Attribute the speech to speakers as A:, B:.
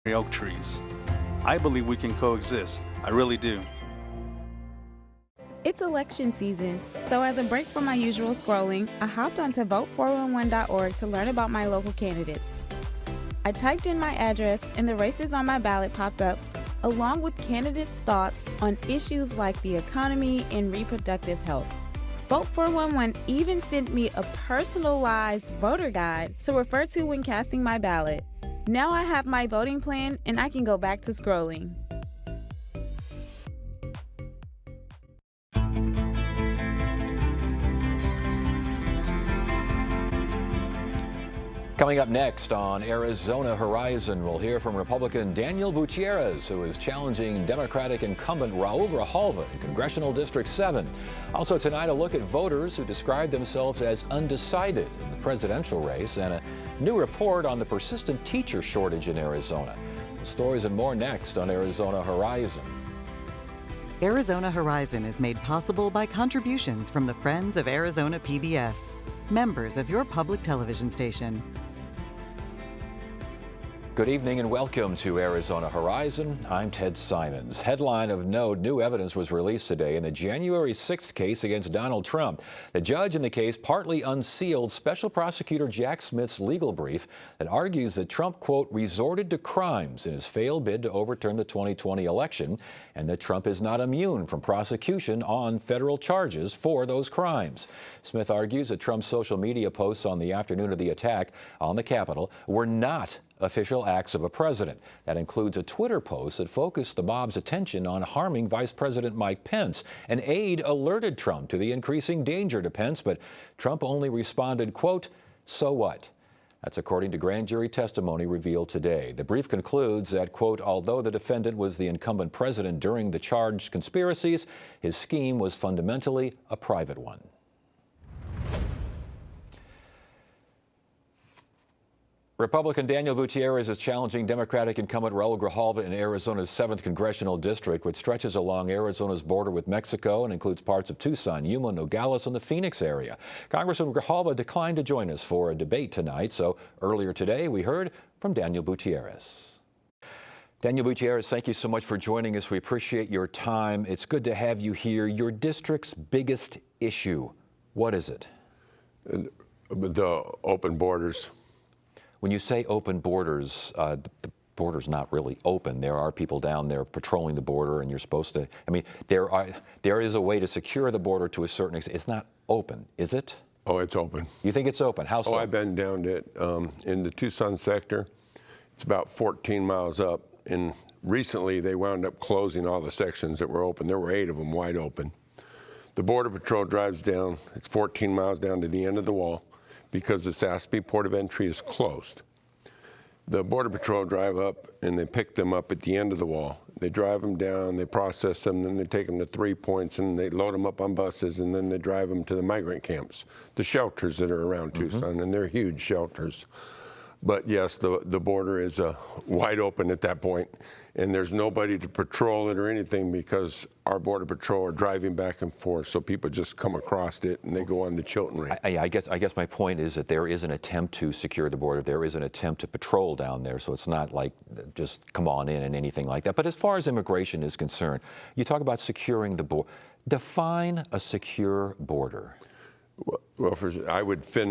A: oak trees. I believe we can coexist. I really do.
B: It's election season, so as a break from my usual scrolling, I hopped onto vote411.org to learn about my local candidates. I typed in my address and the races on my ballot popped up, along with candidates' thoughts on issues like the economy and reproductive health. Vote411 even sent me a personalized voter guide to refer to when casting my ballot. Now I have my voting plan and I can go back to scrolling.
C: Coming up next on Arizona Horizon, we'll hear from Republican Daniel Gutierrez, who is challenging Democratic incumbent Raul Grijalva in Congressional District 7. Also tonight, a look at voters who describe themselves as undecided in the presidential race, and a new report on the persistent teacher shortage in Arizona. The stories and more next on Arizona Horizon.
D: Arizona Horizon is made possible by contributions from the Friends of Arizona PBS, members of your public television station.
C: Good evening and welcome to Arizona Horizon. I'm Ted Simons. Headline of note, new evidence was released today in the January 6th case against Donald Trump. The judge in the case partly unsealed Special Prosecutor Jack Smith's legal brief that argues that Trump, quote, resorted to crimes in his failed bid to overturn the 2020 election, and that Trump is not immune from prosecution on federal charges for those crimes. Smith argues that Trump's social media posts on the afternoon of the attack on the Capitol were not official acts of a president. That includes a Twitter post that focused the mob's attention on harming Vice President Mike Pence. An aide alerted Trump to the increasing danger to Pence, but Trump only responded, quote, so what? That's according to grand jury testimony revealed today. The brief concludes that, quote, although the defendant was the incumbent president during the charged conspiracies, his scheme was fundamentally a private one. Republican Daniel Gutierrez is challenging Democratic incumbent Raul Grijalva in Arizona's 7th congressional district, which stretches along Arizona's border with Mexico and includes parts of Tucson, Yuma, Nogales, and the Phoenix area. Congressman Grijalva declined to join us for a debate tonight, so earlier today we heard from Daniel Gutierrez. Daniel Gutierrez, thank you so much for joining us. We appreciate your time. It's good to have you here. Your district's biggest issue, what is it?
E: The open borders.
C: When you say open borders, the border's not really open. There are people down there patrolling the border, and you're supposed to, I mean, there is a way to secure the border to a certain extent. It's not open, is it?
E: Oh, it's open.
C: You think it's open? How so?
E: Oh, I've been down to it in the Tucson sector. It's about 14 miles up, and recently they wound up closing all the sections that were open. There were 8 of them wide open. The Border Patrol drives down. It's 14 miles down to the end of the wall, because the Saspy Port of Entry is closed. The Border Patrol drive up and they pick them up at the end of the wall. They drive them down, they process them, then they take them to 3 points and they load them up on buses, and then they drive them to the migrant camps, the shelters that are around Tucson, and they're huge shelters. But yes, the border is wide open at that point, and there's nobody to patrol it or anything because our Border Patrol are driving back and forth, so people just come across it and they go on the Chilton Range.
C: I guess my point is that there is an attempt to secure the border. There is an attempt to patrol down there, so it's not like just come on in and anything like that. But as far as immigration is concerned, you talk about securing the border. Define a secure border.
E: Well, I would finish